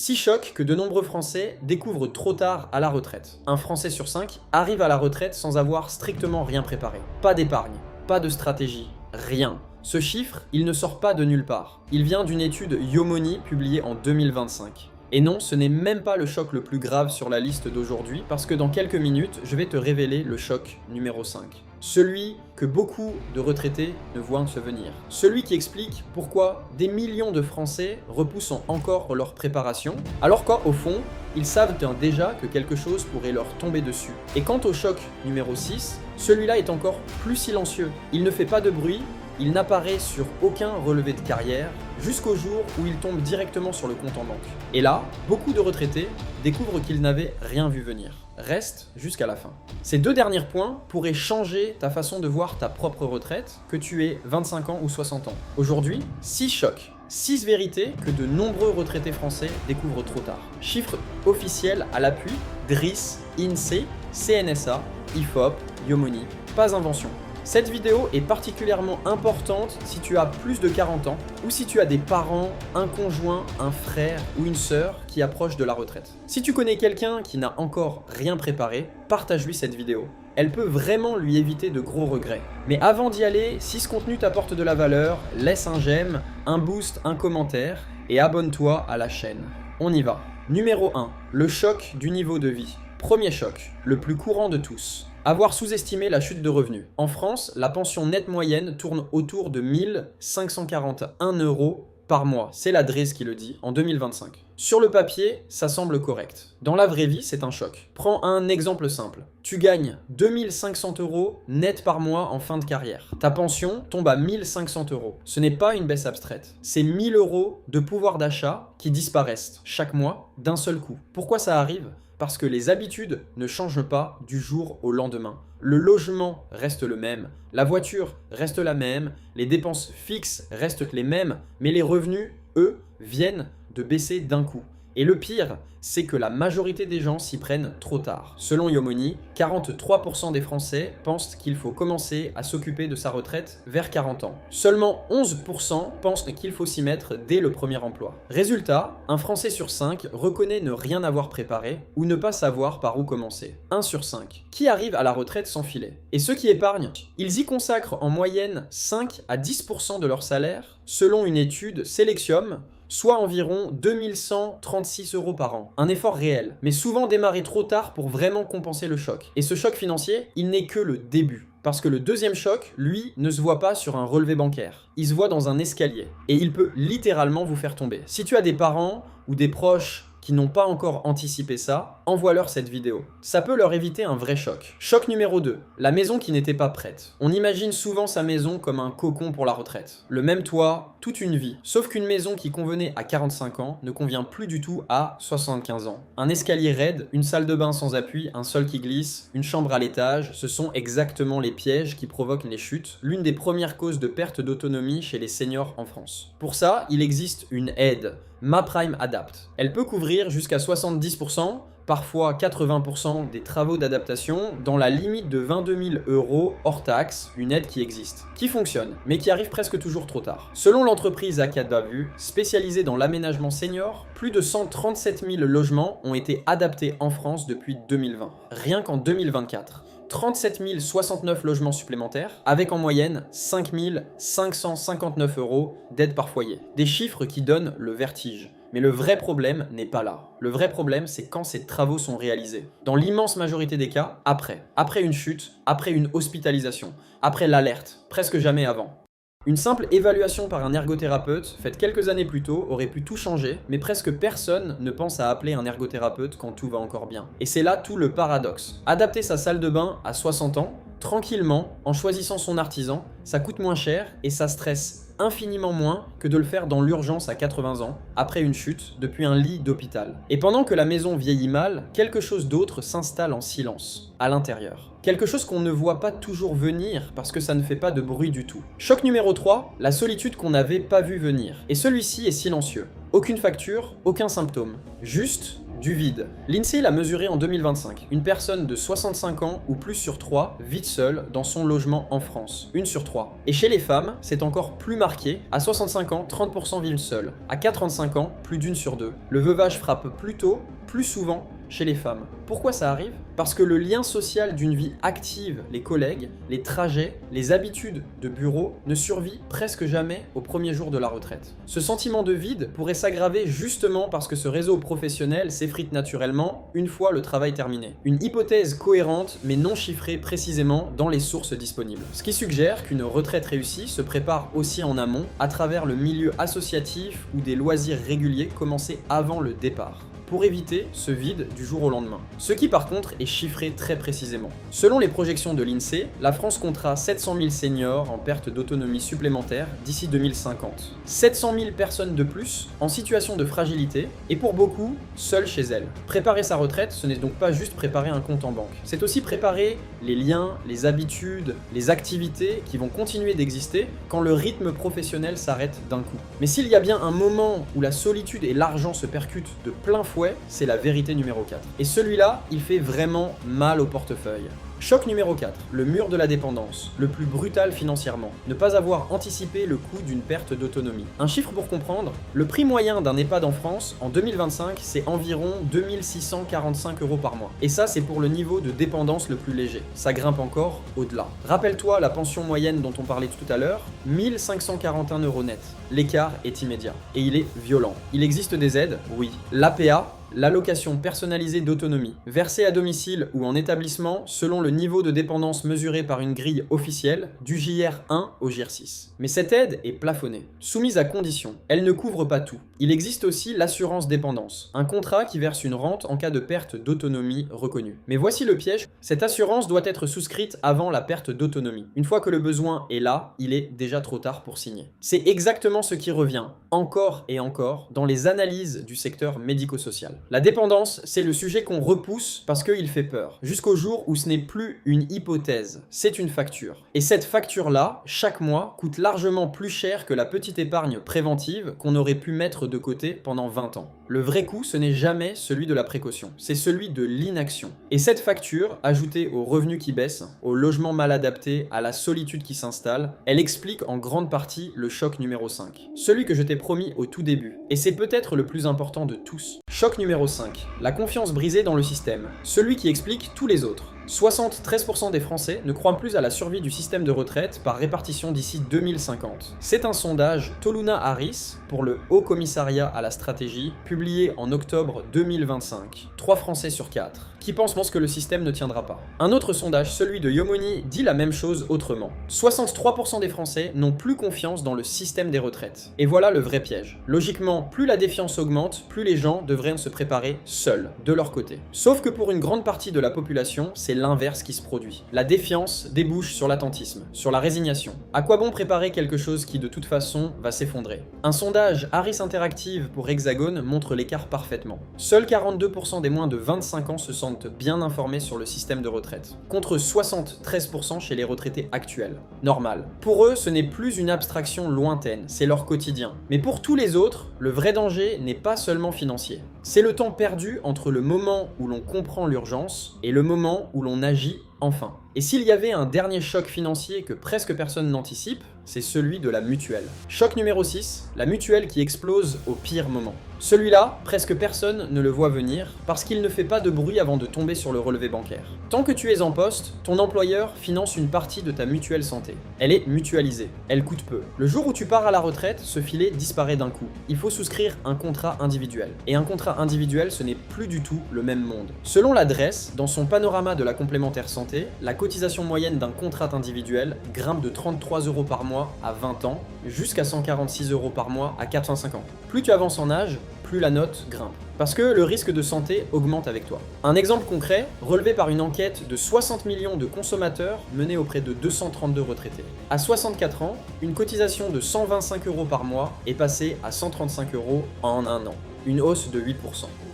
6 chocs que de nombreux Français découvrent trop tard à la retraite. Un Français sur 5 arrive à la retraite sans avoir strictement rien préparé. Pas d'épargne, pas de stratégie, rien. Ce chiffre, il ne sort pas de nulle part. Il vient d'une étude Yomoni publiée en 2025. Et non, ce n'est même pas le choc le plus grave sur la liste d'aujourd'hui, parce que dans quelques minutes, je vais te révéler le choc numéro 5. Celui que beaucoup de retraités ne voient se venir. Celui qui explique pourquoi des millions de Français repoussent encore leur préparation, alors qu'au fond, ils savent déjà que quelque chose pourrait leur tomber dessus. Et quant au choc numéro 6, celui-là est encore plus silencieux. Il ne fait pas de bruit, il n'apparaît sur aucun relevé de carrière, jusqu'au jour où il tombe directement sur le compte en banque. Et là, beaucoup de retraités découvrent qu'ils n'avaient rien vu venir. Reste jusqu'à la fin. Ces deux derniers points pourraient changer ta façon de voir ta propre retraite, que tu aies 25 ans ou 60 ans. Aujourd'hui, 6 chocs. 6 vérités que de nombreux retraités français découvrent trop tard. Chiffres officiels à l'appui, DRIS, INSEE, CNSA, IFOP, Yomoni, pas invention. Cette vidéo est particulièrement importante si tu as plus de 40 ans ou si tu as des parents, un conjoint, un frère ou une sœur qui approche de la retraite. Si tu connais quelqu'un qui n'a encore rien préparé, partage-lui cette vidéo. Elle peut vraiment lui éviter de gros regrets. Mais avant d'y aller, si ce contenu t'apporte de la valeur, laisse un j'aime, un boost, un commentaire et abonne-toi à la chaîne. On y va. Numéro 1. Le choc du niveau de vie. Premier choc, le plus courant de tous. Avoir sous-estimé la chute de revenus. En France, la pension nette moyenne tourne autour de 1 541 € par mois. C'est la DRIS qui le dit, en 2025. Sur le papier, ça semble correct. Dans la vraie vie, c'est un choc. Prends un exemple simple. Tu gagnes 2 500 € net par mois en fin de carrière. Ta pension tombe à 1 500 €. Ce n'est pas une baisse abstraite. C'est 1 000 € de pouvoir d'achat qui disparaissent chaque mois d'un seul coup. Pourquoi ça arrive ? Parce que les habitudes ne changent pas du jour au lendemain. Le logement reste le même, la voiture reste la même, les dépenses fixes restent les mêmes, mais les revenus, eux, viennent de baisser d'un coup. Et le pire, c'est que la majorité des gens s'y prennent trop tard. Selon Yomoni, 43% des Français pensent qu'il faut commencer à s'occuper de sa retraite vers 40 ans. Seulement 11% pensent qu'il faut s'y mettre dès le premier emploi. Résultat, un Français sur 5 reconnaît ne rien avoir préparé ou ne pas savoir par où commencer. 1 sur 5. Qui arrive à la retraite sans filet? Et ceux qui épargnent, ils y consacrent en moyenne 5 à 10% de leur salaire, selon une étude Selexium, soit environ 2136 € par an. Un effort réel, mais souvent démarré trop tard pour vraiment compenser le choc. Et ce choc financier, il n'est que le début. Parce que le deuxième choc, lui, ne se voit pas sur un relevé bancaire. Il se voit dans un escalier. Et il peut littéralement vous faire tomber. Si tu as des parents ou des proches qui n'ont pas encore anticipé ça, envoie-leur cette vidéo. Ça peut leur éviter un vrai choc. Choc numéro 2, la maison qui n'était pas prête. On imagine souvent sa maison comme un cocon pour la retraite. Le même toit, toute une vie. Sauf qu'une maison qui convenait à 45 ans ne convient plus du tout à 75 ans. Un escalier raide, une salle de bain sans appui, un sol qui glisse, une chambre à l'étage, ce sont exactement les pièges qui provoquent les chutes, l'une des premières causes de perte d'autonomie chez les seniors en France. Pour ça, il existe une aide, MaPrime Adapt. Elle peut couvrir jusqu'à 70%, parfois 80% des travaux d'adaptation dans la limite de 22 000 € hors taxe, une aide qui existe, qui fonctionne, mais qui arrive presque toujours trop tard. Selon l'entreprise Acadvavu, spécialisée dans l'aménagement senior, plus de 137 000 logements ont été adaptés en France depuis 2020. Rien qu'en 2024. 37 069 logements supplémentaires, avec en moyenne 5 559 € d'aide par foyer. Des chiffres qui donnent le vertige. Mais le vrai problème n'est pas là. Le vrai problème, c'est quand ces travaux sont réalisés. Dans l'immense majorité des cas, après. Après une chute, après une hospitalisation, après l'alerte, presque jamais avant. Une simple évaluation par un ergothérapeute, faite quelques années plus tôt, aurait pu tout changer, mais presque personne ne pense à appeler un ergothérapeute quand tout va encore bien. Et c'est là tout le paradoxe. Adapter sa salle de bain à 60 ans, tranquillement, en choisissant son artisan, ça coûte moins cher et ça stresse infiniment moins que de le faire dans l'urgence à 80 ans, après une chute, depuis un lit d'hôpital. Et pendant que la maison vieillit mal, quelque chose d'autre s'installe en silence, à l'intérieur. Quelque chose qu'on ne voit pas toujours venir parce que ça ne fait pas de bruit du tout. Choc numéro 3, la solitude qu'on n'avait pas vu venir. Et celui-ci est silencieux. Aucune facture, aucun symptôme. Juste du vide. L'INSEE l'a mesuré en 2025. Une personne de 65 ans ou plus sur 3 vit seule dans son logement en France. 1 sur 3. Et chez les femmes, c'est encore plus marqué. À 65 ans, 30% vivent seuls. À 45 ans, plus d'1 sur 2. Le veuvage frappe plus tôt, plus souvent chez les femmes. Pourquoi ça arrive? Parce que le lien social d'une vie active, les collègues, les trajets, les habitudes de bureau ne survit presque jamais au premier jour de la retraite. Ce sentiment de vide pourrait s'aggraver justement parce que ce réseau professionnel s'effrite naturellement une fois le travail terminé. Une hypothèse cohérente mais non chiffrée précisément dans les sources disponibles. Ce qui suggère qu'une retraite réussie se prépare aussi en amont à travers le milieu associatif ou des loisirs réguliers commencés avant le départ, pour éviter ce vide du jour au lendemain. Ce qui par contre est chiffré très précisément. Selon les projections de l'INSEE, la France comptera 700 000 seniors en perte d'autonomie supplémentaire d'ici 2050. 700 000 personnes de plus en situation de fragilité et pour beaucoup, seules chez elles. Préparer sa retraite, ce n'est donc pas juste préparer un compte en banque. C'est aussi préparer les liens, les habitudes, les activités qui vont continuer d'exister quand le rythme professionnel s'arrête d'un coup. Mais s'il y a bien un moment où la solitude et l'argent se percutent de plein fouet, c'est la vérité numéro 4. Et celui-là, il fait vraiment mal au portefeuille. Choc numéro 4, le mur de la dépendance, le plus brutal financièrement. Ne pas avoir anticipé le coût d'une perte d'autonomie. Un chiffre pour comprendre, le prix moyen d'un EHPAD en France, en 2025, c'est environ 2645 € par mois. Et ça, c'est pour le niveau de dépendance le plus léger. Ça grimpe encore au-delà. Rappelle-toi la pension moyenne dont on parlait tout à l'heure, 1541 € net. L'écart est immédiat. Et il est violent. Il existe des aides, oui. L'APA, l'allocation personnalisée d'autonomie, versée à domicile ou en établissement selon le niveau de dépendance mesuré par une grille officielle du JR1 au JR6. Mais cette aide est plafonnée, soumise à conditions. Elle ne couvre pas tout. Il existe aussi l'assurance dépendance, un contrat qui verse une rente en cas de perte d'autonomie reconnue. Mais voici le piège, cette assurance doit être souscrite avant la perte d'autonomie. Une fois que le besoin est là, il est déjà trop tard pour signer. C'est exactement ce qui revient, encore et encore, dans les analyses du secteur médico-social. La dépendance, c'est le sujet qu'on repousse parce qu'il fait peur, jusqu'au jour où ce n'est plus une hypothèse, c'est une facture. Et cette facture-là, chaque mois, coûte largement plus cher que la petite épargne préventive qu'on aurait pu mettre de côté pendant 20 ans. Le vrai coût, ce n'est jamais celui de la précaution, c'est celui de l'inaction. Et cette facture, ajoutée aux revenus qui baissent, au logement mal adapté, à la solitude qui s'installe, elle explique en grande partie le choc numéro 5. Celui que je t'ai promis au tout début. Et c'est peut-être le plus important de tous. Choc numéro 5. La confiance brisée dans le système. Celui qui explique tous les autres. 73% des Français ne croient plus à la survie du système de retraite par répartition d'ici 2050. C'est un sondage Toluna Harris pour le Haut Commissariat à la stratégie, publié en octobre 2025. 3 Français sur 4 qui pensent que le système ne tiendra pas. Un autre sondage, celui de Yomoni, dit la même chose autrement. 63% des Français n'ont plus confiance dans le système des retraites. Et voilà le vrai piège. Logiquement, plus la défiance augmente, plus les gens devraient se préparer seuls, de leur côté. Sauf que pour une grande partie de la population, c'est l'inverse qui se produit. La défiance débouche sur l'attentisme, sur la résignation. À quoi bon préparer quelque chose qui de toute façon va s'effondrer? Un sondage Harris Interactive pour Hexagone montre l'écart parfaitement. Seuls 42% des moins de 25 ans se sentent bien informés sur le système de retraite, contre 73% chez les retraités actuels. Normal. Pour eux, ce n'est plus une abstraction lointaine, c'est leur quotidien. Mais pour tous les autres, le vrai danger n'est pas seulement financier. C'est le temps perdu entre le moment où l'on comprend l'urgence et le moment où l'on agit enfin. Et s'il y avait un dernier choc financier que presque personne n'anticipe, c'est celui de la mutuelle. Choc numéro 6, la mutuelle qui explose au pire moment. Celui-là, presque personne ne le voit venir parce qu'il ne fait pas de bruit avant de tomber sur le relevé bancaire. Tant que tu es en poste, ton employeur finance une partie de ta mutuelle santé. Elle est mutualisée, elle coûte peu. Le jour où tu pars à la retraite, ce filet disparaît d'un coup. Il faut souscrire un contrat individuel. Et un contrat individuel, ce n'est plus du tout le même monde. Selon l'adresse, dans son panorama de la complémentaire santé, la cotisation moyenne d'un contrat individuel grimpe de 33 € par mois à 20 ans, jusqu'à 146 € par mois à 405 ans. Plus tu avances en âge, plus la note grimpe. Parce que le risque de santé augmente avec toi. Un exemple concret, relevé par une enquête de 60 millions de consommateurs menée auprès de 232 retraités. À 64 ans, une cotisation de 125 € par mois est passée à 135 € en un an. une hausse de 8%.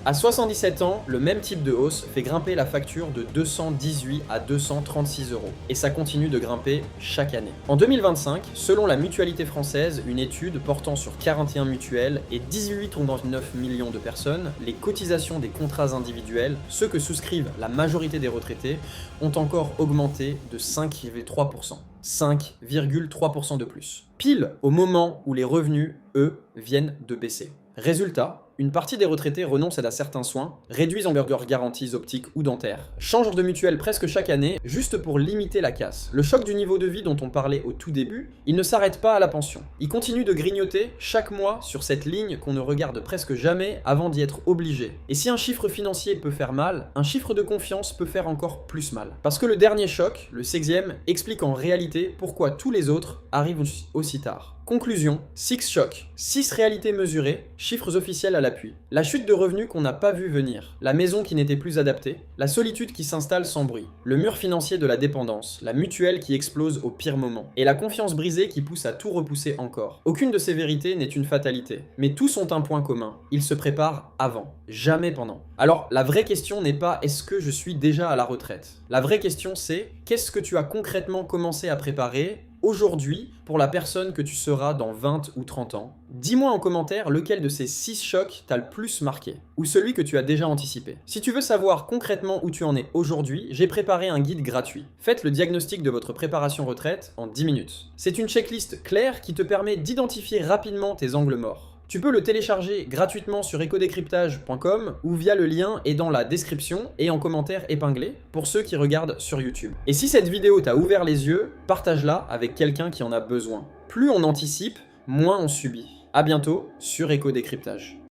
À 77 ans, le même type de hausse fait grimper la facture de 218 à 236 euros. Et ça continue de grimper chaque année. En 2025, selon la Mutualité française, une étude portant sur 41 mutuelles et 18,9 millions de personnes, les cotisations des contrats individuels, ceux que souscrivent la majorité des retraités, ont encore augmenté de 5,3%. 5,3% de plus. Pile au moment où les revenus, eux, viennent de baisser. Résultat, une partie des retraités renoncent à certains soins, réduisent leurs garanties optiques ou dentaires, changent de mutuelle presque chaque année, juste pour limiter la casse. Le choc du niveau de vie dont on parlait au tout début, il ne s'arrête pas à la pension. Il continue de grignoter chaque mois sur cette ligne qu'on ne regarde presque jamais avant d'y être obligé. Et si un chiffre financier peut faire mal, un chiffre de confiance peut faire encore plus mal. Parce que le dernier choc, le 16e, explique en réalité pourquoi tous les autres arrivent aussi tard. Conclusion, 6 chocs, 6 réalités mesurées, chiffres officiels à l'appui. La chute de revenus qu'on n'a pas vu venir, la maison qui n'était plus adaptée, la solitude qui s'installe sans bruit, le mur financier de la dépendance, la mutuelle qui explose au pire moment, et la confiance brisée qui pousse à tout repousser encore. Aucune de ces vérités n'est une fatalité, mais tous ont un point commun, ils se préparent avant, jamais pendant. Alors, la vraie question n'est pas est-ce que je suis déjà à la retraite? La vraie question c'est qu'est-ce que tu as concrètement commencé à préparer aujourd'hui pour la personne que tu seras dans 20 ou 30 ans? Dis-moi en commentaire lequel de ces 6 chocs t'a le plus marqué, ou celui que tu as déjà anticipé. Si tu veux savoir concrètement où tu en es aujourd'hui, j'ai préparé un guide gratuit. Faites le diagnostic de votre préparation retraite en 10 minutes. C'est une checklist claire qui te permet d'identifier rapidement tes angles morts. Tu peux le télécharger gratuitement sur ecodécryptage.com ou via le lien est dans la description et en commentaire épinglé pour ceux qui regardent sur YouTube. Et si cette vidéo t'a ouvert les yeux, partage-la avec quelqu'un qui en a besoin. Plus on anticipe, moins on subit. À bientôt sur Éco Décryptage.